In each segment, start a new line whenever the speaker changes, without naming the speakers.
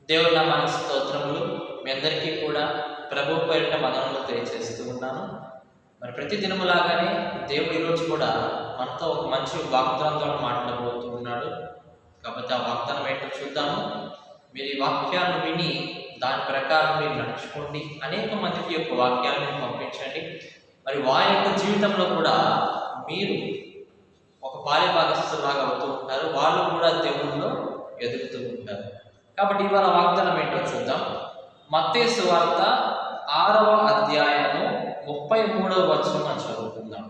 దేవుని నామానికి స్తోత్రములు. మీ అందరికీ కూడా ప్రభు పేరిట వందనములు తెలియజేస్తూ ఉన్నాను. మరి ప్రతి దినములాగానే దేవుడు ఈరోజు కూడా మనతో ఒక మంచి వాగ్దానం ద్వారా మాట్లాడబోతూ ఉన్నాడు. కాబట్టి ఆ వాగ్దానం ఏంటో చూద్దాము. మీరు ఈ వాక్యాలను విని దాని ప్రకారం మీరు నడుచుకోండి. అనేక మందికి యొక్క వాక్యాలను పంపించండి. మరి వారి యొక్క జీవితంలో కూడా మీరు ఒక పాలి భాగస్థులాగా అవుతూ ఉంటారు. వాళ్ళు కూడా దేవుల్లో ఎదుగుతూ ఉంటారు. కాబట్టి ఇవాళ వాగ్దానం ఏంటో చూద్దాం. మత్తయి సువార్త 6వ అధ్యాయము 33వ వచనం మనం చదువుకుందాం.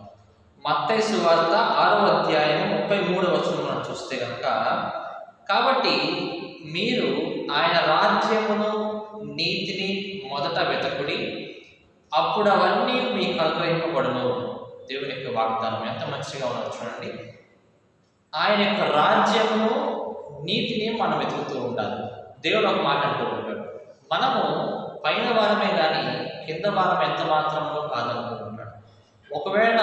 మత్తయి సువార్త 6వ అధ్యాయము 33వ వచనం మనం చూస్తే కనుక, కాబట్టి మీరు ఆయన రాజ్యమును నీతిని మొదట వెతకుడి, అప్పుడు అవన్నీ మీకు అనుగ్రహింపబడును. దేవుని యొక్క వాగ్దానం ఎంత మంచిగా ఉన్నదో చూడండి. ఆయన యొక్క రాజ్యమును నీతిని మనం వెతుకుతూ ఉండాలి. దేవుడు ఒక మాట అంటూ ఉంటాడు, మనము పైన వారమే కానీ కింద వారం ఎంత మాత్రమో కాదనుకుంటూ ఉంటాడు. ఒకవేళ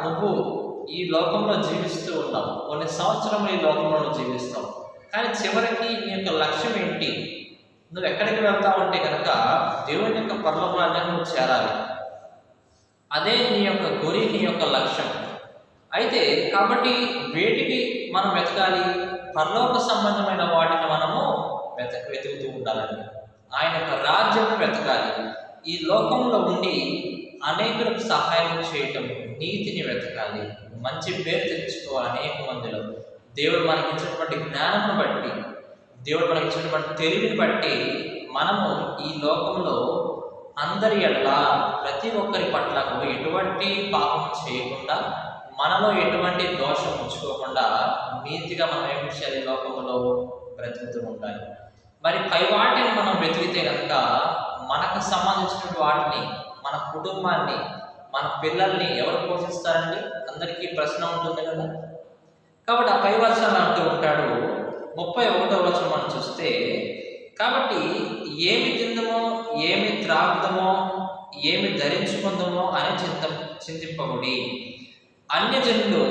నువ్వు ఈ లోకంలో జీవిస్తూ ఉన్నావు, కొన్ని సంవత్సరములు ఈ లోకంలో జీవిస్తావు, కానీ చివరికి నీ యొక్క లక్ష్యం ఏంటి? నువ్వు ఎక్కడికి వెళ్తావు అంటే కనుక దేవుని యొక్క పరలోక రాజ్యాన్ని నువ్వు చేరాలి. అదే నీ యొక్క గురి, నీ యొక్క లక్ష్యం. అయితే కాబట్టి వేటికి మనం వెతకాలి? పరలోక సంబంధమైన వాటిని మనము వెతుకుతూ ఉండాలండి. ఆయన యొక్క రాజ్యం వెతకాలి. ఈ లోకంలో ఉండి అనేకులకు సహాయం చేయటం, నీతిని వెతకాలి, మంచి పేరు తెచ్చుకోవాలి. అనేక మందిలో దేవుడు మనకి ఇచ్చినటువంటి జ్ఞానం బట్టి, దేవుడు మనకి ఇచ్చినటువంటి తెలివిని బట్టి మనము ఈ లోకంలో అందరి ఎడల ప్రతి ఒక్కరి పట్ల ఎటువంటి పాపం చేయకుండా, మనలో ఎటువంటి దోషం ఉంచుకోకుండా నీతిగా మనం ఏం చేయాలి? లోకంలో బ్రతుకుతూ ఉండాలి. మరి పై వాటిని మనం వెతికితే కనుక మనకు సంబంధించిన వాటిని, మన కుటుంబాన్ని, మన పిల్లల్ని ఎవరు పోషిస్తారండి? అందరికీ ప్రశ్న ఉంటుంది కదా. కాబట్టి ఆ పై వచనాలు అంటూ ఉంటాడు. 31వ వచనం మనం చూస్తే, కాబట్టి ఏమి తిందమో, ఏమి త్రాగుదమో, ఏమి ధరించుకుందామో అని చింతింపబడి అన్యజనులు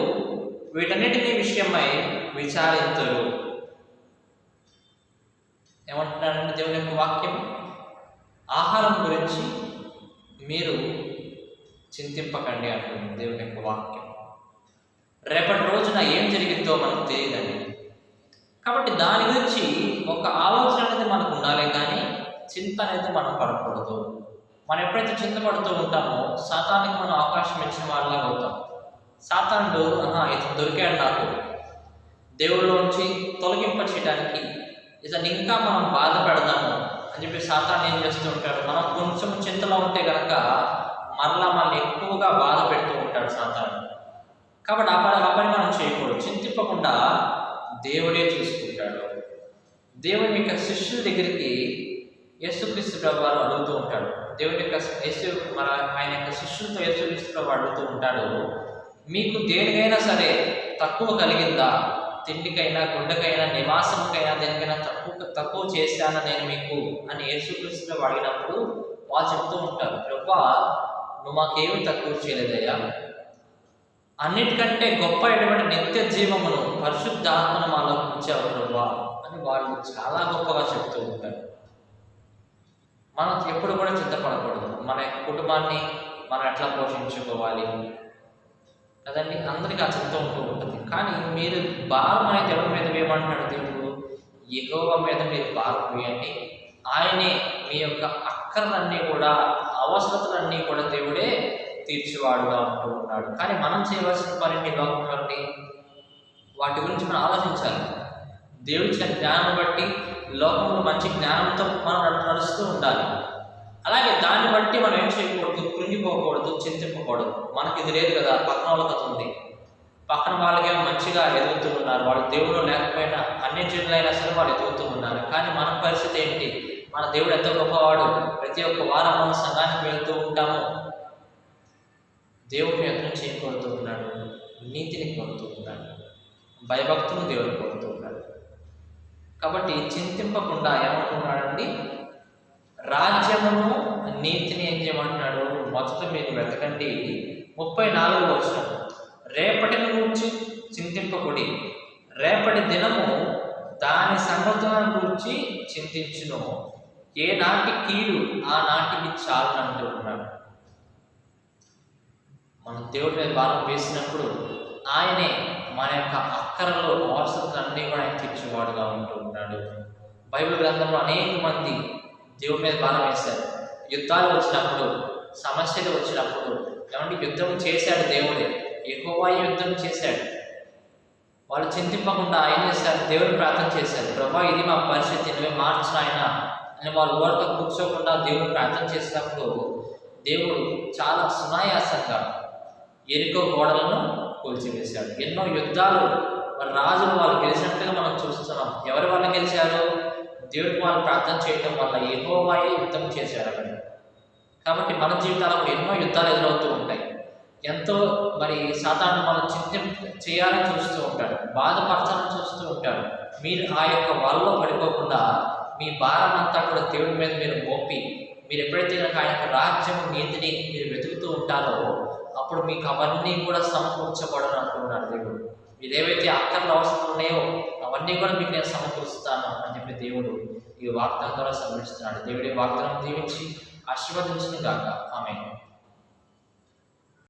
వీటన్నిటినీ విషయమై విచారింతురు. ఏమంటున్నాడంటే దేవుని యొక్క వాక్యం, ఆహారం గురించి మీరు చింతింపకండి అంటుంది దేవుని యొక్క వాక్యం. రేపటి రోజున ఏం జరిగిద్దో మనకు తెలియదండి. కాబట్టి దాని గురించి ఒక ఆలోచన అనేది మనకు ఉండాలి, కానీ చింత అనేది మనం పడకూడదు. మనం ఎప్పుడైతే చింతపడుతూ ఉంటామో సాతానికి మనం అవకాశం ఇచ్చిన వాళ్ళగా అవుతాం. సాతానుడు ఇతను దొరికాడు నాకు, దేవుళ్ళలోంచి తొలగింప చేయడానికి, ఇతను ఇంకా మనం బాధ పెడదాము అని చెప్పి సాతాను ఏం చేస్తూ ఉంటాడు? మనం కొంచెం చింతలో ఉంటే కనుక మరలా మనల్ని ఎక్కువగా బాధ పెడుతూ ఉంటాడు సాతాను. కాబట్టి ఆ పని మనం చేయకూడదు. చింతింపకుండా దేవుడే చూసుకుంటాడు. దేవుని యొక్క శిష్యుల దగ్గరికి యేసుక్రీస్తు ప్రభువారు అడుగుతూ ఉంటాడు. దేవుని యొక్క ఆయన యొక్క శిష్యులతో యేసుక్రీస్తు ప్రభు అడుగుతూ ఉంటాడు, మీకు దేనికైనా సరే తక్కువ కలిగిందా? తిండికైనా, గుడ్డకైనా, నివాసంకైనా దేనికైనా తక్కువ చేశానా నేను మీకు అని యేసుక్రీస్తు ప్రభు అడిగినప్పుడు వాళ్ళు చెప్తూ ఉంటారు, ప్రభువా నువ్వు మాకేమీ తక్కువ చేయలేదయ్యా, అన్నిటికంటే గొప్ప ఎటువంటి నిత్య జీవమును, పరిశుద్ధాత్మను మాలో ఉంచావు ప్రభువా అని వాళ్ళు చాలా గొప్పగా చెప్తూ ఉంటారు. మనం ఎప్పుడు కూడా చింతపడకూడదు. మన కుటుంబాన్ని మనం ఎట్లా పోషించుకోవాలి కదండి, అందరికీ ఆ చింత ఉంటూ ఉంటుంది. కానీ మీరు భారం అనేది ఎవరి మీద వేయమంటున్నాడు దేవుడు? యెహోవా మీద మీరు భారం వేయండి, ఆయనే మీ యొక్క అక్కర్లన్నీ కూడా, అవసరతలన్నీ కూడా దేవుడే తీర్చివాడుగా ఉంటూ ఉన్నాడు. కానీ మనం చేయవలసిన పని లోకంలో వాటి గురించి మనం ఆలోచించాలి. దేవుడి ఇచ్చిన జ్ఞానం బట్టి లోకంలో మంచి జ్ఞానంతో మనం నడుస్తూ ఉండాలి. అలాగే దాన్ని బట్టి మనం ఏం చేయకూడదు? కృంగిపోకూడదు, చింతింపకూడదు. మనకి ఇది లేదు కదా, పక్కన వాళ్ళకి అది ఉంది, పక్కన వాళ్ళకేమో మంచిగా ఎదుగుతూ ఉన్నారు, వాళ్ళు దేవుడు లేకపోయినా అన్యజనులైనా సరే వాళ్ళు ఎదుగుతూ ఉన్నారు. కానీ మన పరిస్థితి ఏంటి? మన దేవుడు ఎంత గొప్పవాడు. ప్రతి ఒక్క వారం మనం సంఘానికి వెళ్తూ ఉంటాము, దేవుడిని యత్నం చేయకూడుతూ ఉన్నాడు, నీతిని కోరుతూ ఉన్నాడు, భయభక్తులు దేవుడు కోరుతూ ఉన్నాడు. కాబట్టి చింతింపకుండా ఏమంటున్నాడండి? రాజ్యమును నీతిని ఏం చేయమంటున్నాడు? మొదట మీరు వెతకండి. 34వ వచనం, రేపటిని గురించి చింతింపకుడి, రేపటి దినము దాని సంగతులను గురించి చింతించును, ఏ నాటి కీడు ఆ నాటికి చాలు అంటూ ఉన్నాడు. మనం దేవుడి మీద భారం వేసినప్పుడు ఆయనే మన యొక్క అక్కరలో అవసరాలన్నీ కూడా ఆయన తీర్చేవాడుగా ఉంటూ ఉన్నాడు. బైబిల్ గ్రంథంలో అనేక మంది దేవుడి మీద భారం వేశారు. యుద్ధాలు వచ్చినప్పుడు, సమస్యలు వచ్చినప్పుడు, ఏమంటే యుద్ధం చేశాడు దేవుడే, యెహోవా యుద్ధం చేశాడు. వాళ్ళు చింతింపకుండా ఆయన చేశారు, దేవుడిని ప్రార్థన చేశారు. ప్రభా, ఇది మా పరిస్థితి, నువ్వే మార్చిన ఆయన అని వాళ్ళు ఓడతో కూర్చోకుండా దేవుడిని ప్రార్థన చేసినప్పుడు దేవుడు చాలా సునాయాసంగా ఎరికో గోడలను కూల్చివేశాడు. ఎన్నో యుద్ధాలు వాళ్ళ రాజులు వాళ్ళు గెలిచినట్టుగా మనం చూస్తున్నాం. ఎవరి వల్ల గెలిచారు? దేవుడికి వాళ్ళు ప్రార్థన చేయడం వల్ల యెహోవాయే యుద్ధం చేశారు అక్కడ. కాబట్టి మన జీవితాల్లో ఎన్నో యుద్ధాలు ఎదురవుతూ ఉంటాయి. ఎంతో సాతాను మనం చేయాలని చూస్తూ ఉంటాడు, బాధపరచాలని చూస్తూ ఉంటాడు. మీరు ఆ యొక్క వలలో పడిపోకుండా మీ భారం అంతా కూడా దేవుడి మీద మీరు మోపి, మీరు ఎప్పుడైతే ఆయన యొక్క రాజ్యం నీతిని మీరు వెతుకుతూ ఉంటారో అప్పుడు మీకు అవన్నీ కూడా సమకూర్చబడని అంటున్నాడు దేవుడు. మీరు ఏవైతే అక్కర్లు అవసరం ఉన్నాయో అవన్నీ కూడా మీకు నేను సమకూరుస్తాను అని చెప్పి దేవుడు ఈ వాగ్దానం ద్వారా సమర్పిస్తున్నాడు. దేవుడి వాగ్దానం దీవించి ఆశీర్వదించును గాక. ఆమేన్.